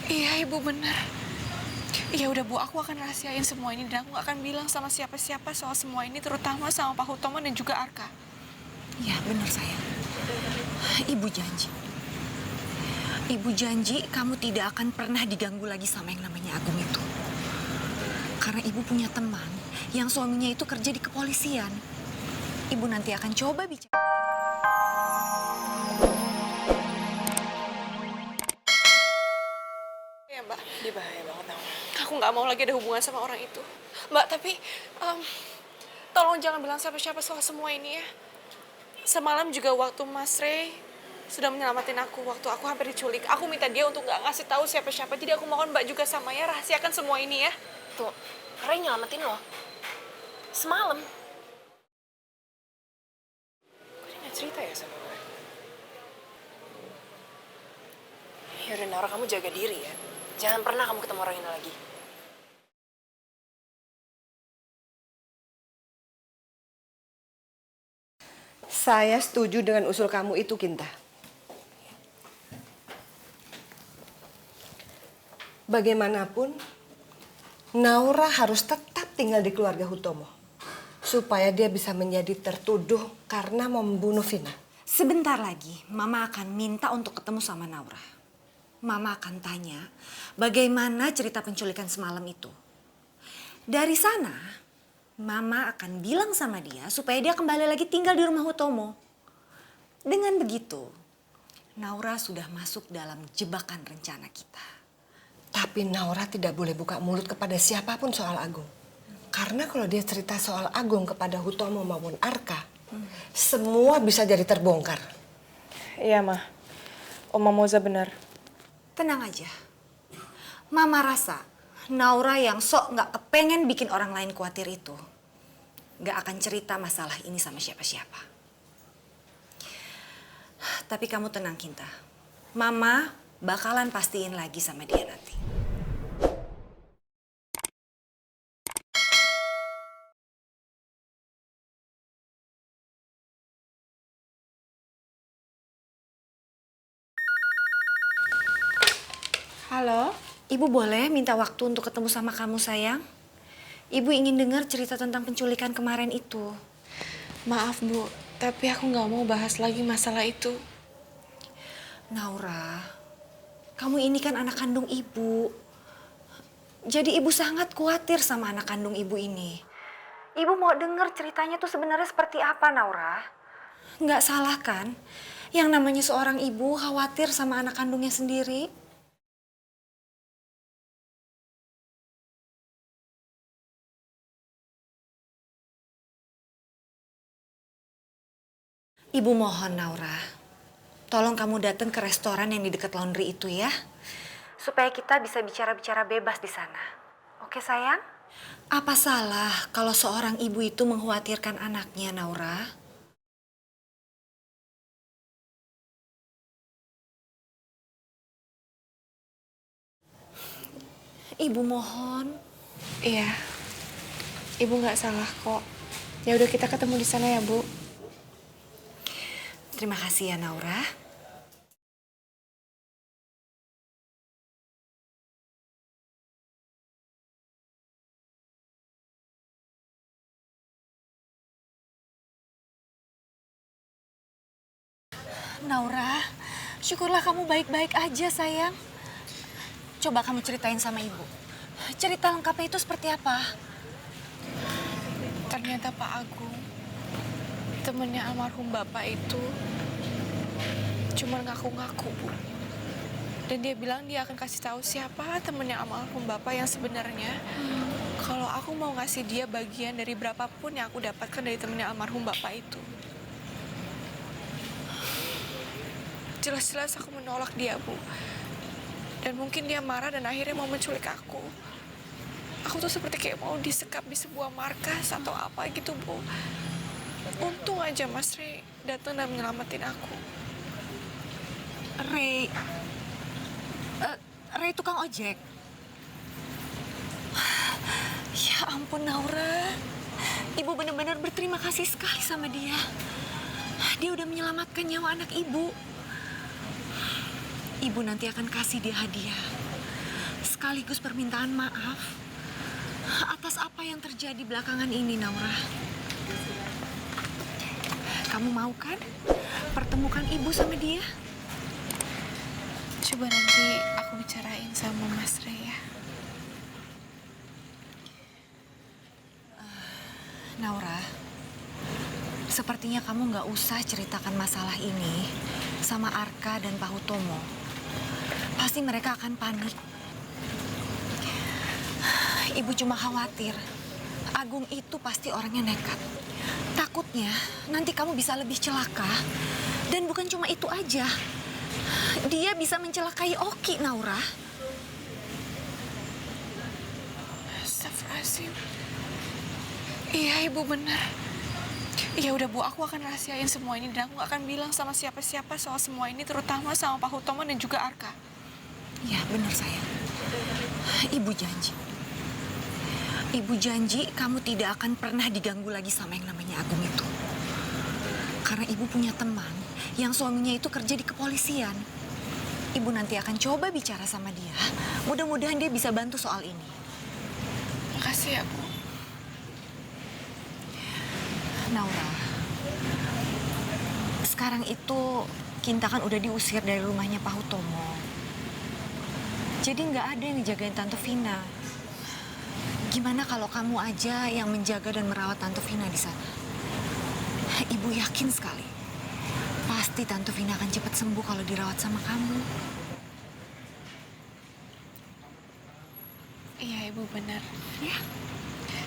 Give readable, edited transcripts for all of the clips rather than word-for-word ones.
Iya, Ibu benar. Ya udah Bu, aku akan rahasiain semua ini dan aku gak akan bilang sama siapa-siapa soal semua ini, terutama sama Pak Hutomo dan juga Arka. Iya, benar sayang. Ibu janji. Ibu janji kamu tidak akan pernah diganggu lagi sama yang namanya Agung itu. Karena ibu punya teman yang suaminya itu kerja di kepolisian. Ibu nanti akan coba bicara. Ya Mbak, Dia bahaya banget tau. aku nggak mau lagi ada hubungan sama orang itu. Mbak, tapi tolong jangan bilang siapa-siapa soal semua ini ya. Semalam juga waktu Mas Ray sudah menyelamatin aku waktu aku hampir diculik. Aku minta dia untuk nggak ngasih tahu siapa-siapa. Jadi aku mohon Mbak juga sama ya rahasiakan semua ini ya. Tuh, Ray nyelamatin lo. Semalam. Kok dia gak cerita ya sama gue? Yaudah, Naura, kamu jaga diri ya. Jangan pernah kamu ketemu orang ini lagi. Saya setuju dengan usul kamu itu, Kinta. Bagaimanapun, Naura harus tetap tinggal di keluarga Hutomo. Supaya dia bisa menjadi tertuduh karena mau membunuh Vina. Sebentar lagi, Mama akan minta untuk ketemu sama Naura. Mama akan tanya bagaimana cerita penculikan semalam itu. Dari sana, Mama akan bilang sama dia supaya dia kembali lagi tinggal di rumah Hutomo. Dengan begitu, Naura sudah masuk dalam jebakan rencana kita. Tapi Naura tidak boleh buka mulut kepada siapapun soal Agung. Karena kalau dia cerita soal Agung kepada Hutomo maupun Arka, semua bisa jadi terbongkar. Iya, Ma. Oma Moza benar. Tenang aja. Mama rasa Naura yang sok nggak kepengen bikin orang lain khawatir itu nggak akan cerita masalah ini sama siapa-siapa. Tapi kamu tenang, Kinta. Mama bakalan pastiin lagi sama dia nanti. Halo? Ibu boleh minta waktu untuk ketemu sama kamu, sayang? Ibu ingin dengar cerita tentang penculikan kemarin itu. Maaf Bu, tapi aku nggak mau bahas lagi masalah itu. Naura, kamu ini kan anak kandung ibu. Jadi ibu sangat khawatir sama anak kandung ibu ini. Ibu mau dengar ceritanya tuh sebenarnya seperti apa, Naura? Nggak salah kan? Yang namanya seorang ibu khawatir sama anak kandungnya sendiri. Ibu mohon, Naura. Tolong kamu datang ke restoran yang di dekat laundry itu ya. Supaya kita bisa bicara-bicara bebas di sana. Oke, sayang? Apa salah kalau seorang ibu itu mengkhawatirkan anaknya, Naura? Ibu mohon. Iya, Ibu nggak salah kok. Ya udah kita ketemu di sana ya Bu. Terima kasih ya, Naura. Naura, syukurlah kamu baik-baik aja, sayang. Coba kamu ceritain sama ibu. Cerita lengkapnya itu seperti apa? Ternyata Pak Agung, temennya almarhum Bapak itu cuma ngaku-ngaku, Bu. Dan dia bilang dia akan kasih tahu siapa temennya almarhum Bapak yang sebenarnya. Kalau aku mau ngasih dia bagian dari berapapun yang aku dapatkan dari temennya almarhum Bapak itu. Jelas-jelas aku menolak dia, Bu. Dan mungkin dia marah dan akhirnya mau menculik aku. Aku tuh seperti kayak mau disekap di sebuah markas atau apa gitu, Bu. Untung aja Mas Ray datang dan menyelamatin aku. Ray, Ray tukang ojek. Ya ampun, Naura. Ibu benar-benar berterima kasih sekali sama dia. Dia udah menyelamatkan nyawa anak ibu. Ibu nanti akan kasih dia hadiah. sekaligus permintaan maaf atas apa yang terjadi belakangan ini, Naura. Kamu mau kan pertemukan ibu sama dia? Coba nanti aku bicarain sama Mas Rey ya. Naura, sepertinya kamu nggak usah ceritakan masalah ini sama Arka dan Pak Hutomo. Pasti mereka akan panik. Ibu cuma khawatir, Agung itu pasti orangnya nekat. Takutnya nanti kamu bisa lebih celaka. Dan bukan cuma itu aja, dia bisa mencelakai Oki, Naura. Astagfirullahaladzim. Iya, Ibu benar. Ya udah Bu, aku akan rahasiain semua ini dan aku gak akan bilang sama siapa-siapa soal semua ini, terutama sama Pak Hutomo dan juga Arka. Ya, benar sayang. Ibu janji. Ibu janji kamu tidak akan pernah diganggu lagi sama yang namanya Agung itu. Karena ibu punya teman yang suaminya itu kerja di kepolisian. Ibu nanti akan coba bicara sama dia. Mudah-mudahan dia bisa bantu soal ini. Makasih ya Bu. Naura, sekarang itu Kinta kan udah diusir dari rumahnya Pak Hutomo. Jadi nggak ada yang dijagain Tante Vina. Gimana kalau kamu aja yang menjaga dan merawat Tante Vina di sana? Ibu yakin sekali, pasti Tante Vina akan cepat sembuh kalau dirawat sama kamu. Iya, Ibu benar. Ya,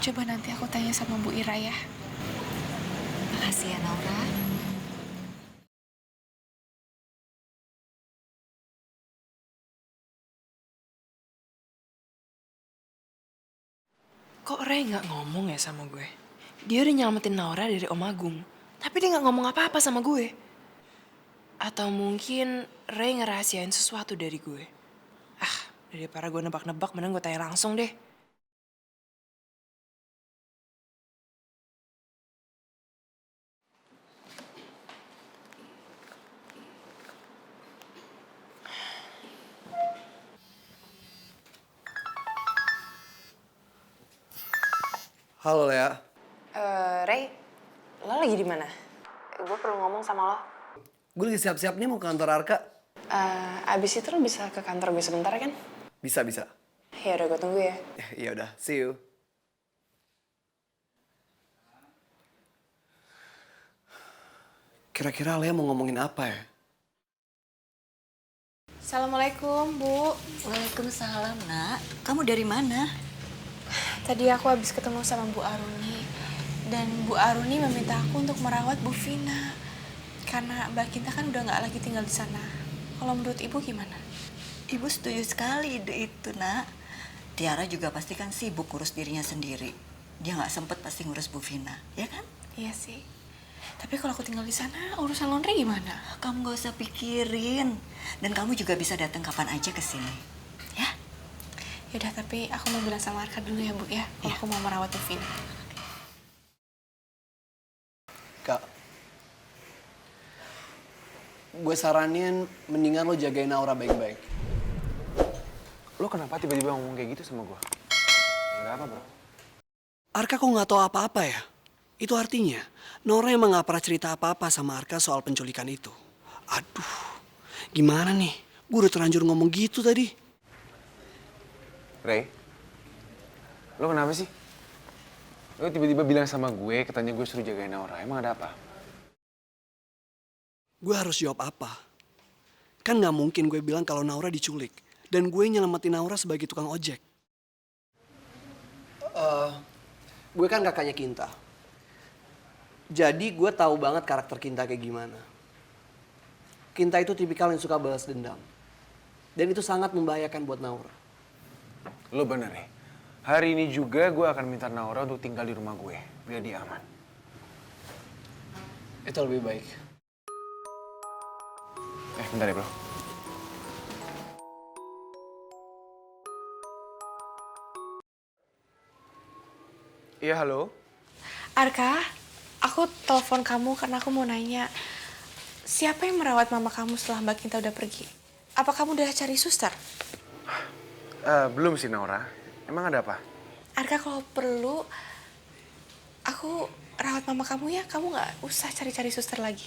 Coba nanti aku tanya sama Bu Ira ya. makasih ya Naura. Kok Ray nggak ngomong ya sama gue? Dia udah nyelamatin Naura dari Om Agung. Tapi dia nggak ngomong apa-apa sama gue. Atau mungkin Ray ngerahasiain sesuatu dari gue. Ah, daripada gue nebak-nebak, mending gue tanya langsung deh. Halo Lea, Ray, lo lagi di mana? Gue perlu ngomong sama lo. gue lagi siap-siap nih mau ke kantor Arka. Abis itu lo bisa ke kantor gue sebentar kan? Bisa. Ya udah, gue tunggu ya. Ya udah, see you. Kira-kira Lea mau ngomongin apa ya? Assalamualaikum, Bu. Waalaikumsalam, Nak. Kamu dari mana? Tadi aku habis ketemu sama Bu Aruni. Dan Bu Aruni meminta aku untuk merawat Bu Vina. Karena Mbak Kinta kan udah nggak lagi tinggal di sana. Kalau menurut Ibu gimana? Ibu setuju sekali ide itu, Nak. Tiara juga pasti kan sibuk ngurus dirinya sendiri. Dia nggak sempet pasti ngurus Bu Vina, ya kan? Iya sih. Tapi kalau aku tinggal di sana, urusan laundry gimana? Kamu nggak usah pikirin. Dan kamu juga bisa datang kapan aja ke sini. Ya? Yaudah, tapi aku mau bilang sama Arka dulu ya, Bu ya. Kalau aku mau merawat Bu Vina. Kak, gue saranin mendingan lo jagain Aura baik-baik. Lo kenapa tiba-tiba ngomong kayak gitu sama gue? Ada apa, bro? Arka kok nggak tahu apa-apa ya? Itu artinya Nora emang nggak pernah cerita apa-apa sama Arka soal penculikan itu. Aduh, gimana nih? Gue udah terlanjur ngomong gitu tadi. Ray, lo kenapa sih? Lo tiba-tiba bilang sama gue, katanya gue suruh jagain Naura. Emang ada apa? Gue harus jawab apa? Kan nggak mungkin gue bilang kalau Naura diculik. Dan gue nyelamatin Naura sebagai tukang ojek. Gue kan kakaknya Kinta. Jadi gue tahu banget karakter Kinta kayak gimana. Kinta itu tipikal yang suka balas dendam. Dan itu sangat membahayakan buat Naura. Lo bener ya? Hari ini juga gue akan minta Naura untuk tinggal di rumah gue. Biar dia aman. Itu lebih baik. Bentar ya, bro. Iya, halo? Arka, aku telepon kamu karena aku mau nanya, siapa yang merawat mama kamu setelah Mbak Kinta udah pergi? Apa kamu udah cari suster? Belum sih Naura. Emang ada apa? Arka kalau perlu, aku rawat mama kamu ya. Kamu nggak usah cari-cari suster lagi.